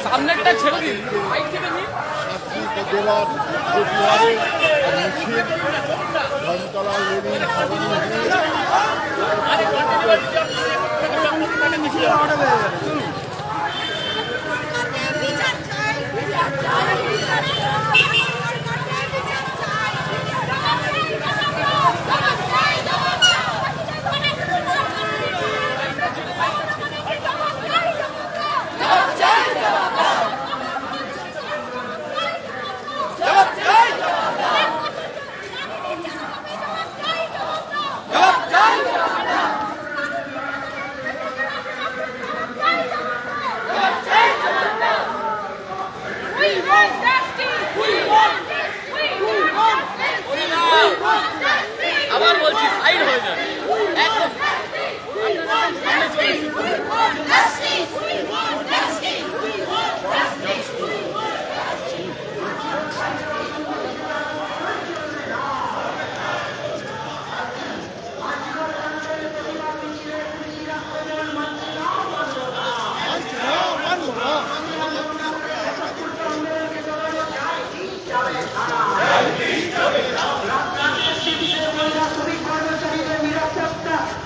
সামনেটা ছেড়ে দিন বাইক থেকে নিন জেলার কোচবিহারে মিছিল ধর্মতলা লেনিন আবার বলছি সাইড হয়ে যান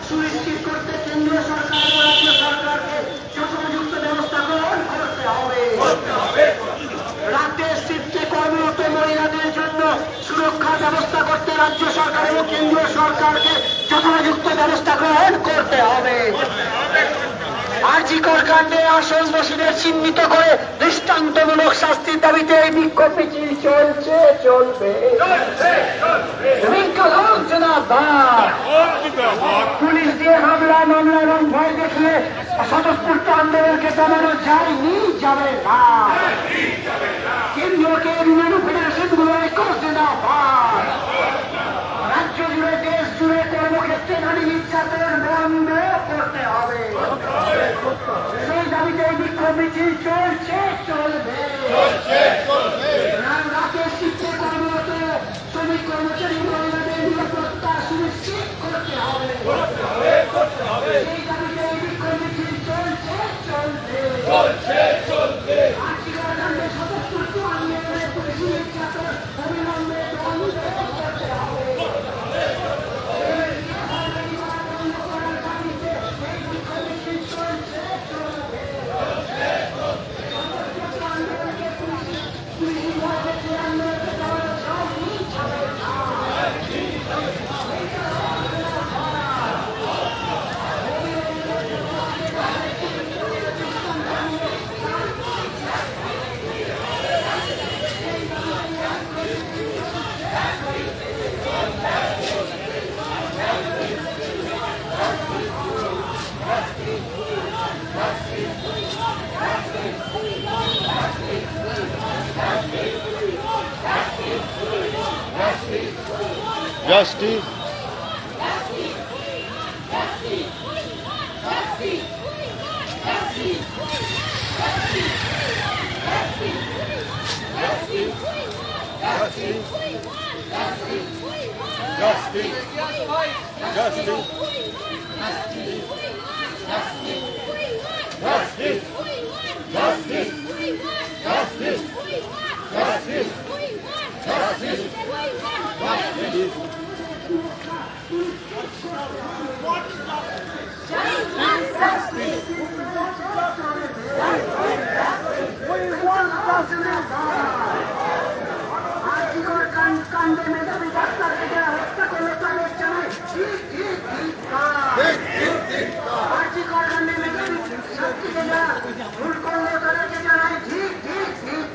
সুনিশ্চিত করতে কেন্দ্রীয় সরকার ও রাজ্য সরকারকে যথোপযুক্ত ব্যবস্থা গ্রহণ করতে হবে। রাতের শিফটে কর্মরত মহিলাদের জন্য সুরক্ষার ব্যবস্থা করতে রাজ্য সরকার এবং কেন্দ্রীয় সরকারকে যথোপযুক্ত ব্যবস্থা গ্রহণ করতে হবে। আরজিকর কাণ্ডে আসল দোষীদের চিহ্নিত করে দৃষ্টান্তমূলক শাস্তির দাবিতে এই বিক্ষোভ মিছিল চলছে চলবে। পুলিশ দিয়ে হামলা মামলা এবং ভয় দেখিয়ে স্বতঃস্ফূর্ত আন্দোলনকে দমানো যায়নি, যাবে না। কেন্দ্রকে বিভিন্ন ফেডারেশন গুলোয় করছে না। রাজ্য জুড়ে দেশ জুড়ে কর্মক্ষেত্রে নারী নির্যাতন বন্ধ করতে হবে। সেই দাবিতে এই বিক্ষোভ মিছিল চলছে চলবে। রাতের শিক্ষে কর্মরত শ্রমিক কর্মচারী মহিলাদের নিরাপত্তা সুনিশ্চিত করতে হবে। সেই দাবিতে এই বিক্ষোভ মিছিল চলছে চলবে। আর্থিক কাণ্ডে স্বতঃস্ফূর্ত আন্দোলনের পুলিশ নির্যাতন অবিলম্বে বন্ধ করতে হবে। Justice. কাণ্ডে মেধাবী ডাক্তারকে যারা হত্যা করলো তাদের জানায় আর্থিকর কাণ্ডে মেধাবী ছাত্রীকে যারা ভুল করলো তাদেরকে জানায় ঠিক ঠিক ঠিক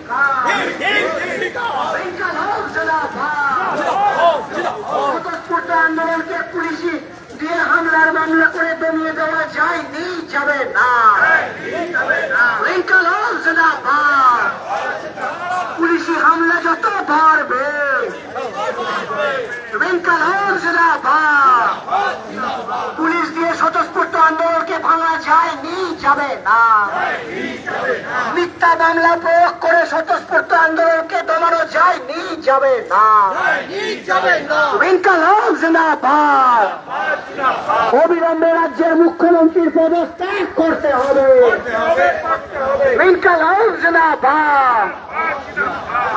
স্বতঃস্ফূর্ত আন্দোলনকে পুলিশি দিয়ে হামলার মামলা করে দমিয়ে দেওয়া যায়নি, যাবে না। পুলিশি হামলা যত বাড়বে পুলিশ দিয়ে স্বতঃস্ফূর্ত আন্দোলনকে ভাঙা যায়নি, যাবে না। মিথ্যা মামলা প্রয়োগ করে স্বতঃস্ফূর্ত আন্দোলনকে দমানো যায়নি, যাবে না। জিন্দাবাদ। অবিলম্বে রাজ্যের মুখ্যমন্ত্রীর পদত্যাগ করতে হবে। মেন্টাল হাউস জিন্দাবাদ।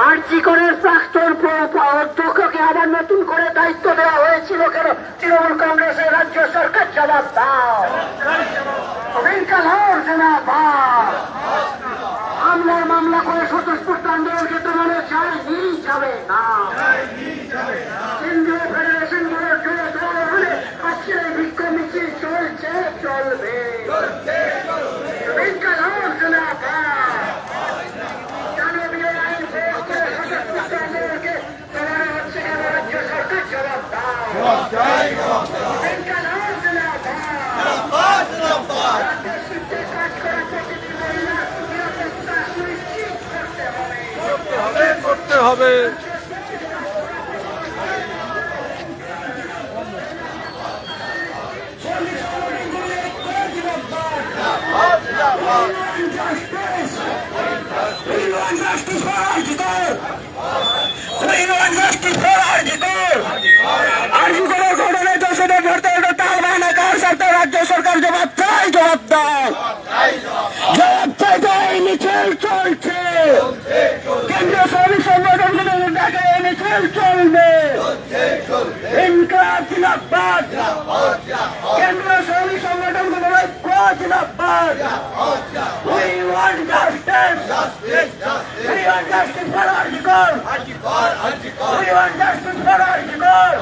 আরজিকরের প্রাক্তন অধ্যক্ষকে আবার নতুন করে দায়িত্ব দেওয়া হয়েছিল কেন? তৃণমূল কংগ্রেসের রাজ্য সরকার জবাব দাও। মেন্টাল হাউস জিন্দাবাদ। হামলার মামলা করে স্বতঃস্ফূর্ত আন্দোলনকে দমানো যায়নি, যাবে না। কেন্দ্রীয় ফেডারেশনগুলোর জোরে দেওয়া হলে আজকের এই বিক্ষোভ মিছিল চলছে, চলবে। মেন্টাল হাউস জিন্দাবাদ। দানবীয় আইন প্রয়োগ করে স্বতঃস্ফূর্ত আন্দোলনকে দমানো হচ্ছে কেন? রাজ্য সরকার জবাব দাও। মেন্টাল হাউস জিন্দাবাদ। রাজ্যে কাজ করা প্রতিটি মহিলার নিরাপত্তা সুনিশ্চিত করতে হবে। করতে হবে। রাজ্য সরকার জবাব চাই, জবাব দাও। জবাব চাই, এই মিছিল চলছে। কেন্দ্রীয় শ্রমিক সংগঠনগুলোর ডাকে এই মিছিল চলবে। ইনকলাব জিন্দাবাদ। কেন্দ্রীয় শ্রমিক সংগঠনগুলোর ঐক্য জিন্দাবাদ। We want justice. We want justice for Arjikor. We want justice for Arjikor.